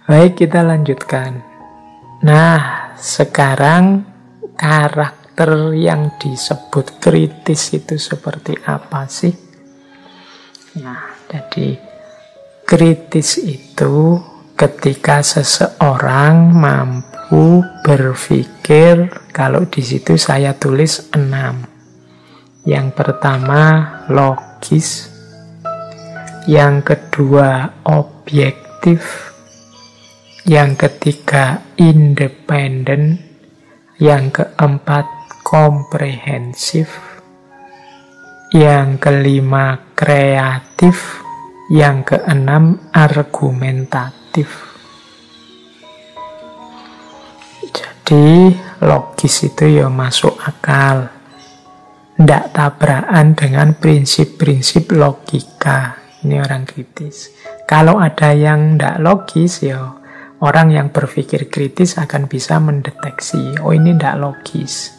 Baik, kita lanjutkan. Nah, sekarang karakter yang disebut kritis itu seperti apa sih? Nah, jadi kritis itu ketika seseorang mampu berpikir, kalau di situ saya tulis 6. Yang pertama logis, yang kedua objektif, yang ketiga independen, yang keempat komprehensif, yang kelima kreatif, yang keenam argumentatif. Jadi logis itu ya masuk akal, ndak tabrakan dengan prinsip-prinsip logika. Ini orang kritis. Kalau ada yang ndak logis ya orang yang berpikir kritis akan bisa mendeteksi, oh ini ndak logis.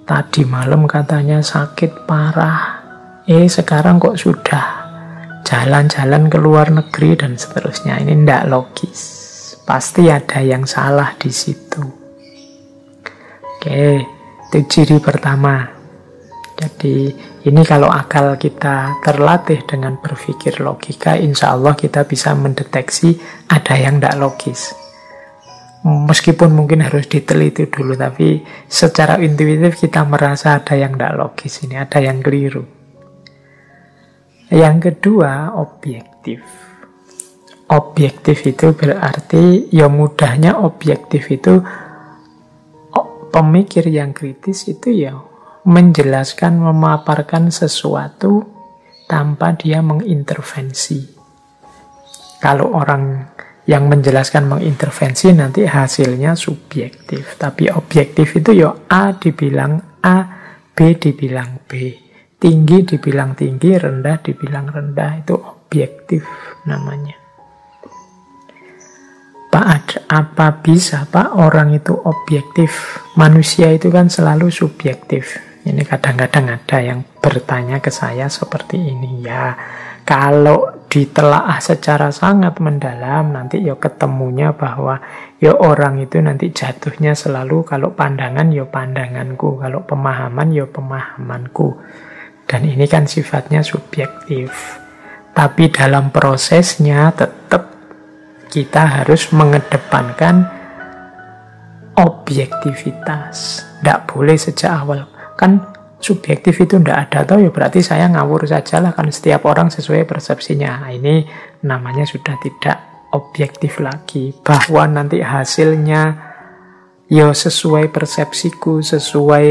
Tadi malam katanya sakit parah, sekarang kok sudah jalan-jalan ke luar negeri dan seterusnya. Ini ndak logis. Pasti ada yang salah di situ. Oke, itu ciri pertama. Jadi ini kalau akal kita terlatih dengan berpikir logika, insya Allah kita bisa mendeteksi ada yang tidak logis. Meskipun mungkin harus diteliti dulu, tapi secara intuitif kita merasa ada yang tidak logis, ini ada yang keliru. Yang kedua, objektif. Objektif itu berarti, ya mudahnya objektif itu, pemikir yang kritis itu ya menjelaskan, memaparkan sesuatu tanpa dia mengintervensi. Kalau orang yang menjelaskan mengintervensi, nanti hasilnya subjektif. Tapi objektif itu ya A dibilang A, B dibilang B. Tinggi dibilang tinggi, rendah dibilang rendah. Itu objektif namanya. Pak, apa bisa Pak orang itu objektif? Manusia itu kan selalu subjektif. Ini kadang-kadang ada yang bertanya ke saya seperti ini. Ya, kalau ditelaah secara sangat mendalam, nanti ya ketemunya bahwa ya orang itu nanti jatuhnya selalu kalau pandangan ya pandanganku, kalau pemahaman ya pemahamanku. Dan ini kan sifatnya subjektif. Tapi dalam prosesnya tetap kita harus mengedepankan objektivitas. Tidak boleh sejak awal. Kan subjektif itu tidak ada, atau ya berarti saya ngawur saja lah, kan setiap orang sesuai persepsinya. Nah, ini namanya sudah tidak objektif lagi, bahwa nanti hasilnya ya sesuai persepsiku, sesuai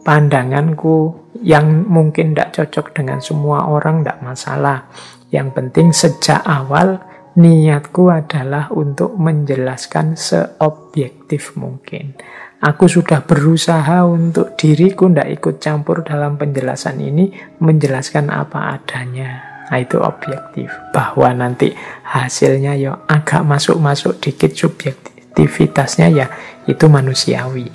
pandanganku, yang mungkin tidak cocok dengan semua orang, tidak masalah. Yang penting sejak awal niatku adalah untuk menjelaskan seobjektif mungkin. Aku sudah berusaha untuk diriku tidak ikut campur dalam penjelasan ini, menjelaskan apa adanya. Nah, itu objektif. Bahwa nanti hasilnya ya agak masuk-masuk dikit subjektivitasnya, ya itu manusiawi.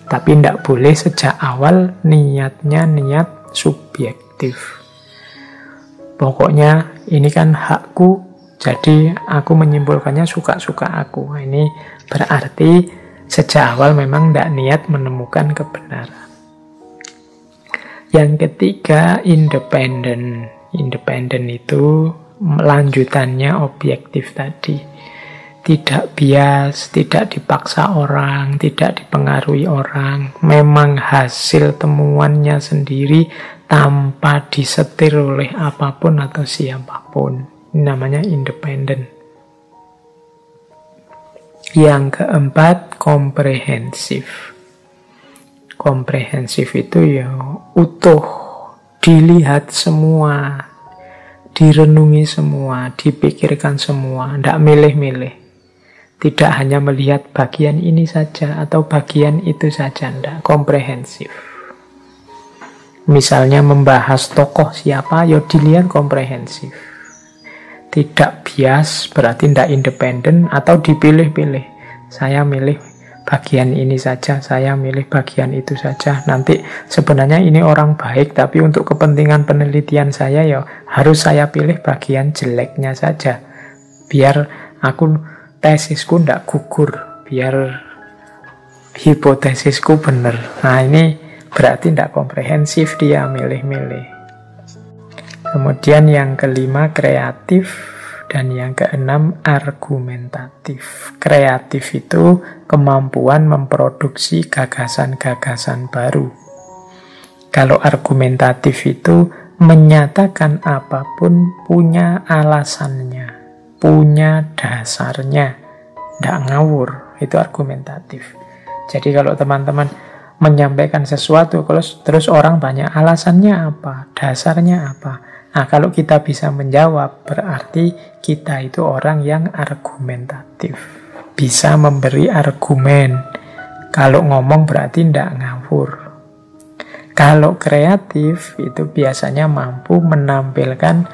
Tapi tidak boleh sejak awal niatnya niat subjektif. Pokoknya ini kan hakku, jadi aku menyimpulkannya suka-suka aku. Nah, ini berarti sejak awal memang tidak niat menemukan kebenaran. Yang ketiga, independen. Independen itu lanjutannya objektif tadi. Tidak bias, tidak dipaksa orang, tidak dipengaruhi orang. Memang hasil temuannya sendiri tanpa disetir oleh apapun atau siapapun. Ini namanya independen. Yang keempat, komprehensif. Komprehensif itu ya utuh, dilihat semua, direnungi semua, dipikirkan semua, tidak milih-milih. Tidak hanya melihat bagian ini saja atau bagian itu saja, tidak. Komprehensif. Misalnya membahas tokoh siapa, ya dilihat komprehensif. Tidak bias, berarti tidak independen, atau dipilih-pilih. Saya milih bagian ini saja, saya milih bagian itu saja. Nanti sebenarnya ini orang baik, tapi untuk kepentingan penelitian saya ya harus saya pilih bagian jeleknya saja. biar tesisku ndak gugur, biar hipotesisku benar. Nah ini berarti ndak komprehensif, dia milih-milih. Kemudian yang kelima kreatif, dan yang keenam argumentatif. Kreatif itu kemampuan memproduksi gagasan-gagasan baru. Kalau argumentatif itu menyatakan apapun punya alasannya, punya dasarnya, tidak ngawur. Itu argumentatif. Jadi kalau teman-teman menyampaikan sesuatu, terus orang banyak alasannya apa, dasarnya apa. Nah, kalau kita bisa menjawab, berarti kita itu orang yang argumentatif. Bisa memberi argumen. Kalau ngomong berarti tidak ngawur. Kalau kreatif, itu biasanya mampu menampilkan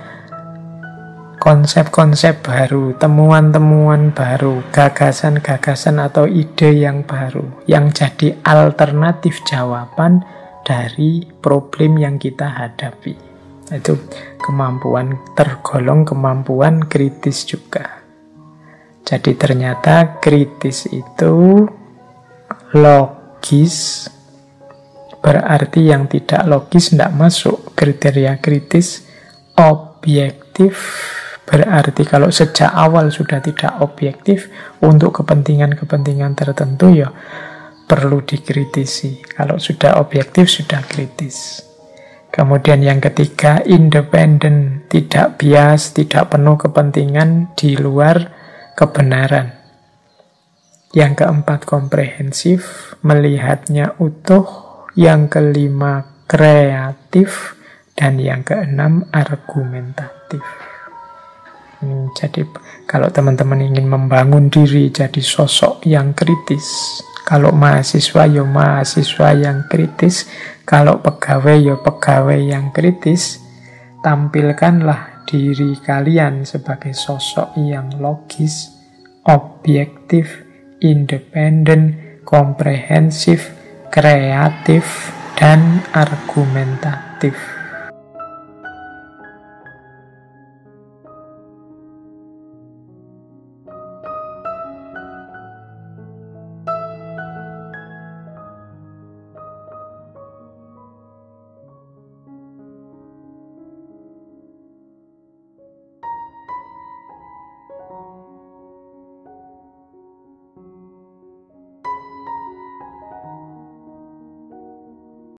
konsep-konsep baru, temuan-temuan baru, gagasan-gagasan atau ide yang baru, yang jadi alternatif jawaban dari problem yang kita hadapi. Itu kemampuan, tergolong kemampuan kritis juga. Jadi ternyata kritis itu logis, berarti yang tidak logis tidak masuk kriteria kritis. Objektif, berarti kalau sejak awal sudah tidak objektif, untuk kepentingan-kepentingan tertentu ya perlu dikritisi. Kalau sudah objektif, sudah kritis. Kemudian yang ketiga, independen, tidak bias, tidak penuh kepentingan di luar kebenaran. Yang keempat, komprehensif, melihatnya utuh. Yang kelima, kreatif. Dan yang keenam, argumentatif. Jadi kalau teman-teman ingin membangun diri jadi sosok yang kritis, kalau mahasiswa ya mahasiswa yang kritis, kalau pegawai ya pegawai yang kritis, tampilkanlah diri kalian sebagai sosok yang logis, objektif, independen, komprehensif, kreatif, dan argumentatif.